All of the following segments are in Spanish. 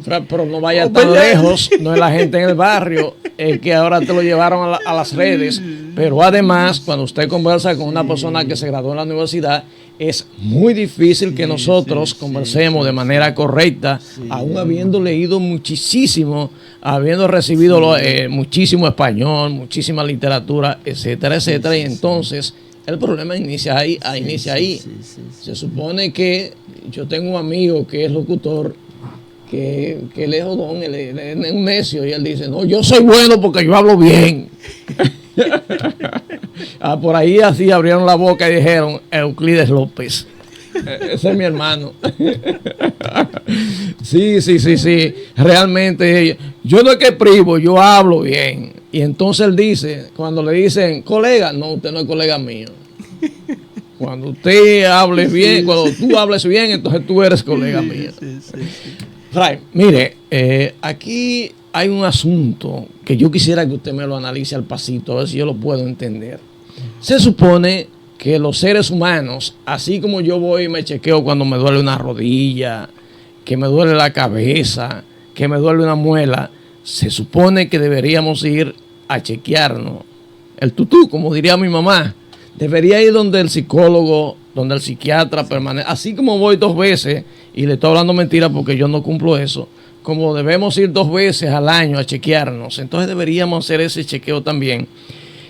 Pero no vaya tan lejos, no es la gente en el barrio, es que ahora te lo llevaron a las redes. Pero además, cuando usted conversa con una persona que se graduó en la universidad, es muy difícil que nosotros conversemos de manera correcta, aún habiendo leído muchísimo, habiendo recibido muchísimo español, muchísima literatura, etcétera, etcétera. Y entonces el problema inicia ahí. Se supone que yo tengo un amigo que es locutor, que él es jodón, él es un necio, y él dice, no, yo soy bueno porque yo hablo bien. Por ahí así abrieron la boca y dijeron, Euclides López. Ese es mi hermano. Sí. Realmente, yo no es que privo, yo hablo bien. Y entonces él dice, cuando le dicen, colega, no, usted no es colega mío. Cuando usted hable bien, cuando tú hables bien, entonces tú eres colega mío. Fray, mire, aquí hay un asunto que yo quisiera que usted me lo analice al pasito, a ver si yo lo puedo entender. Se supone que los seres humanos, así como yo voy y me chequeo cuando me duele una rodilla, que me duele la cabeza, que me duele una muela, se supone que deberíamos ir a chequearnos. El tutú, como diría mi mamá, debería ir donde el psicólogo, donde el psiquiatra permanece. Así como voy 2 veces, y le estoy hablando mentira porque yo no cumplo eso, como debemos ir 2 veces al año a chequearnos, entonces deberíamos hacer ese chequeo también.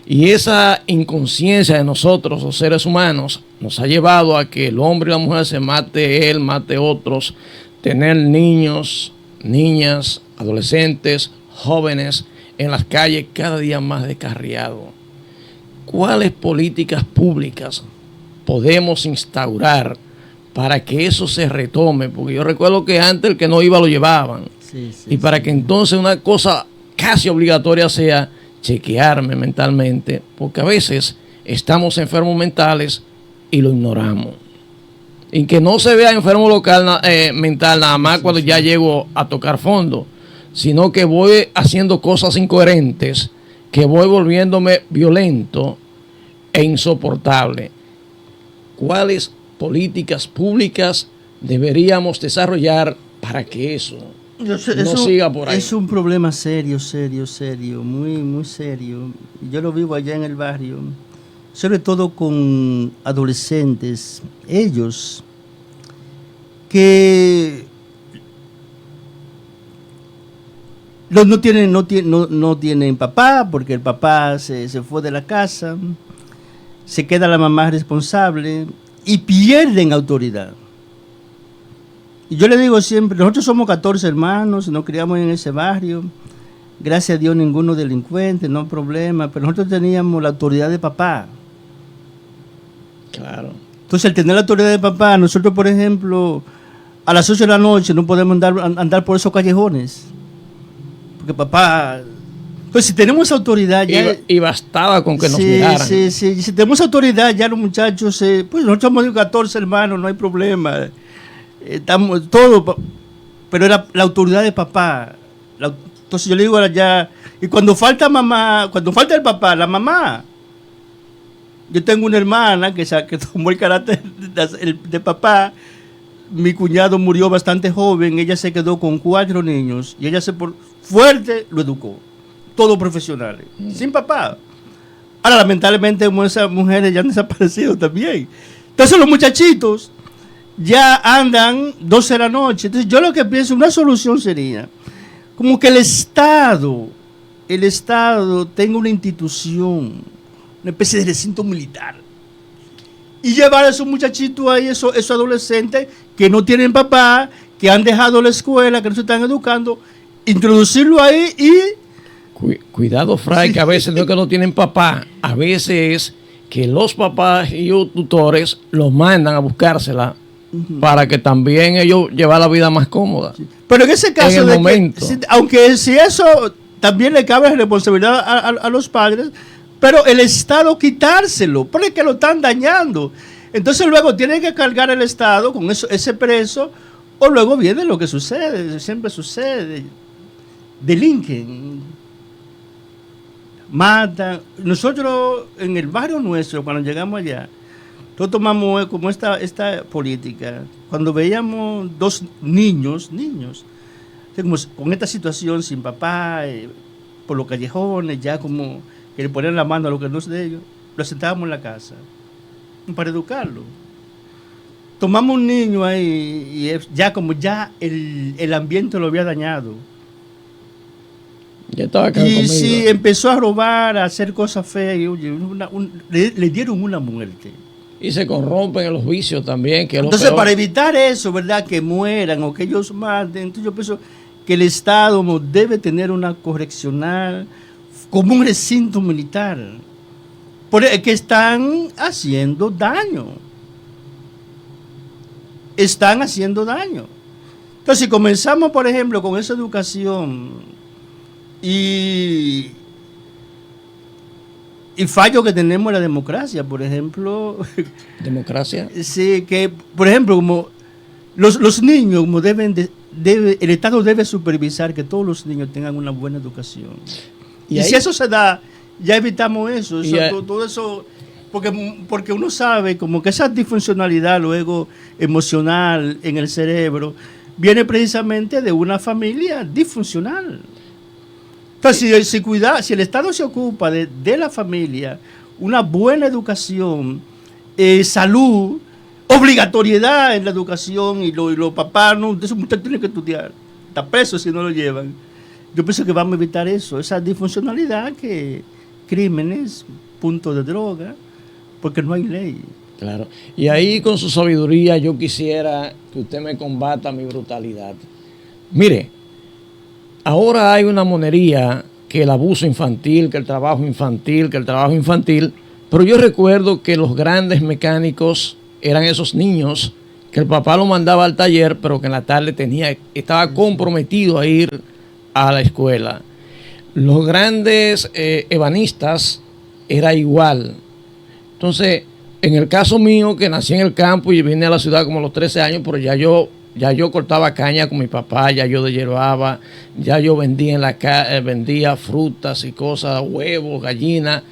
Y esa inconsciencia de nosotros, los seres humanos, nos ha llevado a que el hombre y la mujer se mate él, mate otros, tener niños, niñas, adolescentes, jóvenes en las calles cada día más descarriados. ¿Cuáles políticas públicas podemos instaurar para que eso se retome? Porque yo recuerdo que antes el que no iba lo llevaban. Y para que entonces una cosa casi obligatoria sea chequearme mentalmente, porque a veces estamos enfermos mentales y lo ignoramos. Y que no se vea enfermo mental nada más cuando ya llego a tocar fondo, sino que voy haciendo cosas incoherentes, que voy volviéndome violento e insoportable. ¿Cuáles políticas públicas deberíamos desarrollar para que eso no siga por ahí? Es un problema serio, muy serio. Yo lo vivo allá en el barrio, sobre todo con adolescentes, ellos que no tienen papá, porque el papá se fue de la casa, se queda la mamá responsable y pierden autoridad. Y yo le digo siempre, nosotros somos 14 hermanos, nos criamos en ese barrio, gracias a Dios ninguno delincuente, no hay problema, pero nosotros teníamos la autoridad de papá. Claro. Entonces, al tener la autoridad de papá, nosotros, por ejemplo, a las 8 de la noche no podemos andar por esos callejones, porque papá... Pues si tenemos autoridad ya... Y bastaba con que nos miraran. Sí. Si tenemos autoridad ya los muchachos... pues nosotros somos 14 hermanos, no hay problema. Estamos todo... Pero era la autoridad de papá. Entonces yo le digo allá... Y cuando falta el papá, la mamá... Yo tengo una hermana que tomó el carácter de papá. Mi cuñado murió bastante joven. Ella se quedó con 4 niños. Y ella fuerte lo educó. Todos profesionales, sin papá. Ahora, lamentablemente, esas mujeres ya han desaparecido también. Entonces, los muchachitos ya andan 12 de la noche. Entonces, yo lo que pienso, una solución sería como que el Estado tenga una institución, una especie de recinto militar, y llevar a esos muchachitos ahí, esos adolescentes que no tienen papá, que han dejado la escuela, que no se están educando, introducirlo ahí y... Cuidado, Fray, que a veces no es que no tienen papá, a veces es que los papás y los tutores los mandan a buscársela para que también ellos lleven la vida más cómoda. Pero en ese caso, aunque si eso también le cabe responsabilidad a los padres, pero el Estado quitárselo, porque lo están dañando. Entonces luego tiene que cargar el Estado con ese preso, o luego viene lo que sucede, siempre sucede, delinquen. Matan. Nosotros en el barrio nuestro, cuando llegamos allá, nosotros tomamos como esta política. Cuando veíamos 2 niños, Entonces, como con esta situación sin papá, por los callejones, ya como que le ponían la mano a lo que no es de ellos, lo sentábamos en la casa para educarlo. Tomamos un niño ahí y ya como ya el ambiente lo había dañado. Ya estaba acá Y conmigo. si empezó a robar, a hacer cosas feas, y, oye, le dieron una muerte. Y se corrompen los vicios también. Que es lo Entonces, peor. para evitar eso, ¿verdad? Que mueran o que ellos maten, entonces yo pienso que el Estado debe tener una correccional como un recinto militar. Que están haciendo daño. Están haciendo daño. Entonces, si comenzamos, por ejemplo, con esa educación y fallo que tenemos en la democracia, por ejemplo. Democracia. Sí, que, por ejemplo, como los niños, como el Estado debe supervisar que todos los niños tengan una buena educación. Y si eso se da, ya evitamos eso. Todo eso, porque uno sabe como que esa disfuncionalidad luego emocional en el cerebro viene precisamente de una familia disfuncional. Entonces, si el Estado se ocupa de la familia, una buena educación, salud, obligatoriedad en la educación, y los papás, no, esos muchachos tienen que estudiar, está preso si no lo llevan. Yo pienso que vamos a evitar eso, esa disfuncionalidad, que crímenes, puntos de droga, porque no hay ley. Claro. Y ahí con su sabiduría yo quisiera que usted me combata mi brutalidad. Mire, ahora hay una monería que el abuso infantil, que el trabajo infantil, pero yo recuerdo que los grandes mecánicos eran esos niños que el papá lo mandaba al taller, pero que en la tarde estaba comprometido a ir a la escuela. Los grandes ebanistas era igual. Entonces, en el caso mío, que nací en el campo y vine a la ciudad como a los 13 años, pero ya yo cortaba caña con mi papá, ya yo deshiervaba, ya yo vendía frutas y cosas, huevos, gallinas.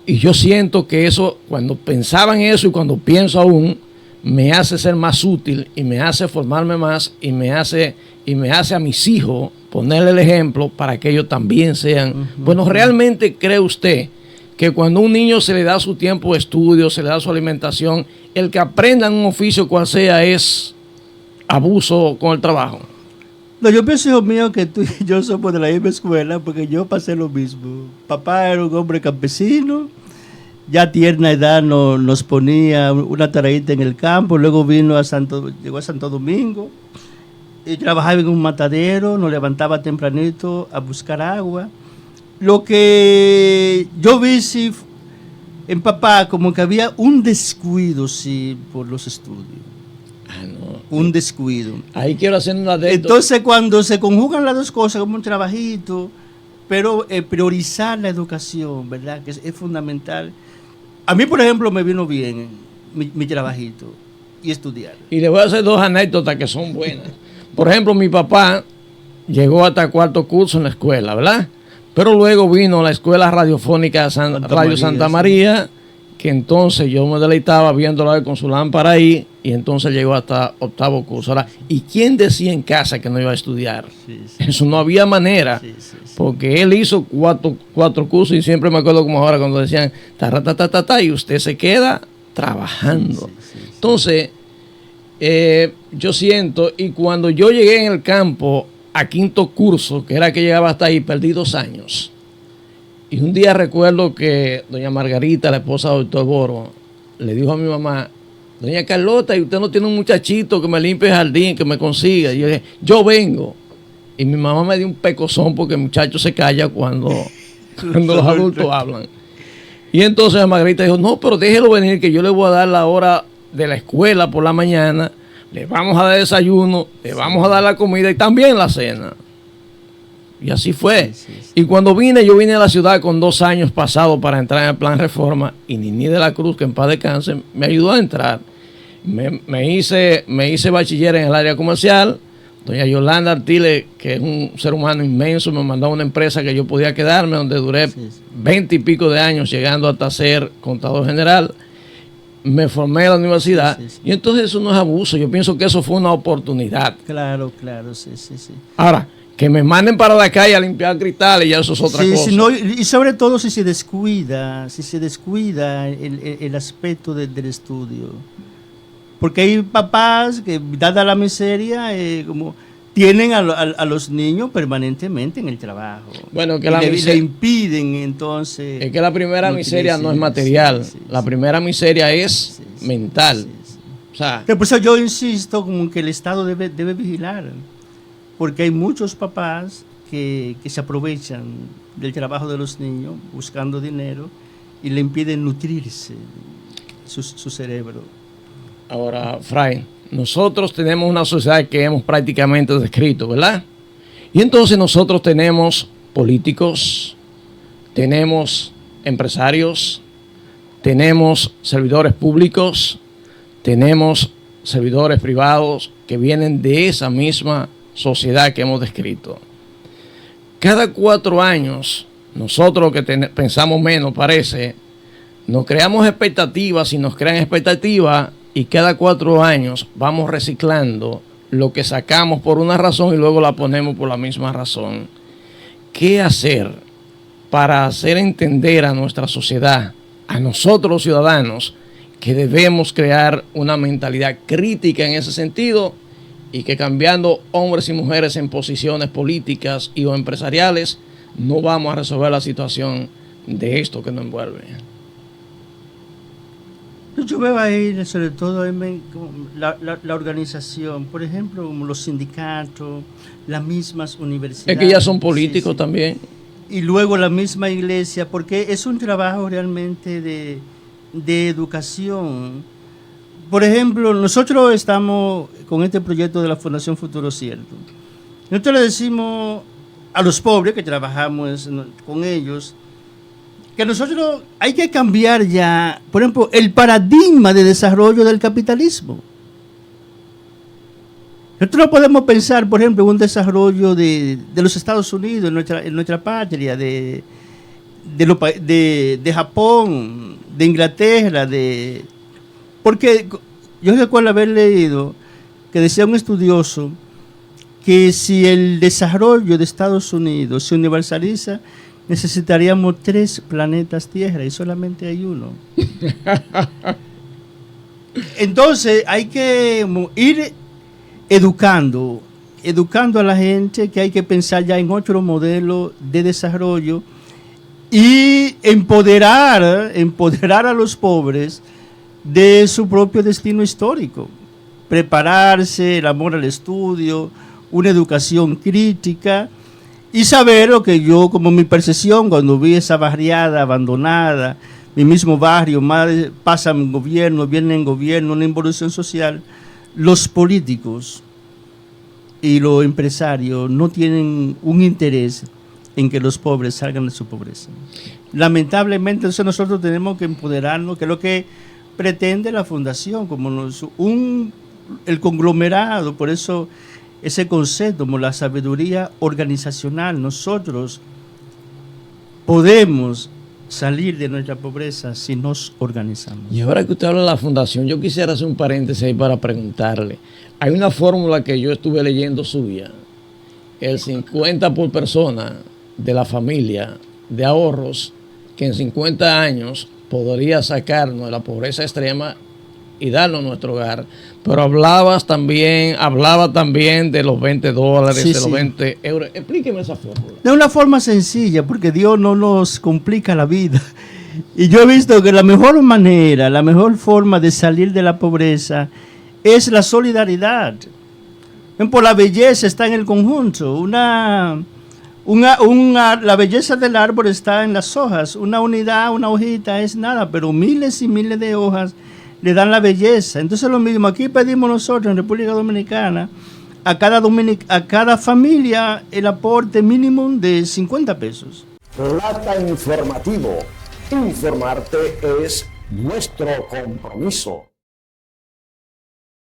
Y yo siento que eso, cuando pensaba en eso y cuando pienso aún, me hace ser más útil y me hace formarme más y me hace a mis hijos ponerle el ejemplo para que ellos también sean. Bueno, ¿realmente cree usted que cuando a un niño se le da su tiempo de estudio, se le da su alimentación, el que aprendan un oficio cual sea es abuso con el trabajo? No, yo pienso, hijo mío, que tú y yo somos de la misma escuela, porque yo pasé lo mismo. Papá era un hombre campesino, ya a tierna edad nos ponía una tareita en el campo, luego llegó a Santo Domingo, y trabajaba en un matadero, nos levantaba tempranito a buscar agua. Lo que yo vi, sí, en papá, como que había un descuido, sí, por los estudios. No. Un descuido. Ahí quiero hacer una de Entonces, cuando se conjugan las dos cosas como un trabajito, pero priorizar la educación, ¿verdad? Que es fundamental. A mí, por ejemplo, me vino bien mi trabajito y estudiar. Y le voy a hacer dos anécdotas que son buenas. Por ejemplo, mi papá llegó hasta cuarto curso en la escuela, ¿verdad? Pero luego vino la escuela radiofónica Radio Santa María, que entonces yo me deleitaba viéndola con su lámpara ahí, y entonces llegó hasta octavo curso. Ahora, ¿y quién decía en casa que no iba a estudiar? Sí. Eso no había manera, porque él hizo cuatro cursos, y siempre me acuerdo como ahora cuando decían, y usted se queda trabajando. Entonces, yo siento, y cuando yo llegué en el campo a quinto curso, que era que llegaba hasta ahí, perdí 2 años. Y un día recuerdo que doña Margarita, la esposa del doctor Boro, le dijo a mi mamá, doña Carlota, ¿y usted no tiene un muchachito que me limpie el jardín, que me consiga? Y yo dije, yo vengo. Y mi mamá me dio un pecozón porque el muchacho se calla cuando los adultos hablan. Y entonces Margarita dijo, no, pero déjelo venir, que yo le voy a dar la hora de la escuela por la mañana, le vamos a dar desayuno, le vamos a dar la comida y también la cena. Y así fue. Y cuando yo vine a la ciudad con 2 años pasados para entrar en el plan Reforma, y Nini de la Cruz, que en paz descanse, me ayudó a entrar. Me hice bachiller en el área comercial. Doña Yolanda Artiles, que es un ser humano inmenso, me mandó a una empresa que yo podía quedarme, donde duré 20 y pico de años, llegando hasta ser contador general. Me formé en la universidad, y entonces eso no es abuso. Yo pienso que eso fue una oportunidad. Claro, sí. Ahora, Que me manden para la calle a limpiar cristales, ya eso es otra cosa. Sí, no, y sobre todo si se descuida el aspecto del estudio. Porque hay papás que, dada la miseria, como tienen a los niños permanentemente en el trabajo. Bueno, que le impiden entonces. Es que la primera miseria no es material, la primera miseria es mental. O sea, por eso yo insisto como que el Estado debe vigilar. Porque hay muchos papás que se aprovechan del trabajo de los niños buscando dinero y le impiden nutrirse su cerebro. Ahora, Fray, nosotros tenemos una sociedad que hemos prácticamente descrito, ¿verdad? Y entonces nosotros tenemos políticos, tenemos empresarios, tenemos servidores públicos, tenemos servidores privados que vienen de esa misma sociedad que hemos descrito. Cada 4 años, nosotros que pensamos menos, parece, nos creamos expectativas y nos crean expectativas y cada 4 años vamos reciclando lo que sacamos por una razón y luego la ponemos por la misma razón. ¿Qué hacer para hacer entender a nuestra sociedad, a nosotros los ciudadanos, que debemos crear una mentalidad crítica en ese sentido? Y que cambiando hombres y mujeres en posiciones políticas y o empresariales, no vamos a resolver la situación de esto que nos envuelve. Yo veo ahí, sobre todo, la organización, por ejemplo, como los sindicatos, las mismas universidades. Es que ya son políticos también. Y luego la misma iglesia, porque es un trabajo realmente de educación. Por ejemplo, nosotros estamos con este proyecto de la Fundación Futuro Cierto. Nosotros le decimos a los pobres que trabajamos con ellos que nosotros hay que cambiar ya, por ejemplo, el paradigma de desarrollo del capitalismo. Nosotros no podemos pensar, por ejemplo, en un desarrollo de los Estados Unidos, en nuestra patria, de Japón, de Inglaterra, porque yo recuerdo haber leído que decía un estudioso que si el desarrollo de Estados Unidos se universaliza, necesitaríamos 3 planetas Tierra y solamente hay uno. Entonces hay que ir educando a la gente que hay que pensar ya en otro modelo de desarrollo y empoderar a los pobres de su propio destino histórico, prepararse, el amor al estudio, una educación crítica y saber lo que yo, como mi percepción, cuando vi esa barriada abandonada, mi mismo barrio, pasan en gobierno, vienen en gobierno, una involución social, los políticos y los empresarios no tienen un interés en que los pobres salgan de su pobreza. Lamentablemente, entonces nosotros tenemos que empoderarnos, que es lo que pretende la fundación, como el conglomerado, por eso ese concepto como la sabiduría organizacional. Nosotros podemos salir de nuestra pobreza si nos organizamos. Y ahora que usted habla de la fundación, yo quisiera hacer un paréntesis ahí para preguntarle. Hay una fórmula que yo estuve leyendo suya, el 50 por persona de la familia de ahorros, que en 50 años podría sacarnos de la pobreza extrema y darnos a nuestro hogar. Pero hablaba también de los $20, sí, de los 20 euros. Explíqueme esa fórmula. De una forma sencilla, porque Dios no nos complica la vida. Y yo he visto que la mejor manera, la mejor forma de salir de la pobreza es la solidaridad. Por la belleza está en el conjunto. La belleza del árbol está en las hojas. Una unidad, una hojita es nada, pero miles y miles de hojas le dan la belleza. Entonces lo mismo, aquí pedimos nosotros en República Dominicana a cada familia el aporte mínimo de 50 pesos. Plata Informativo. Informarte es nuestro compromiso.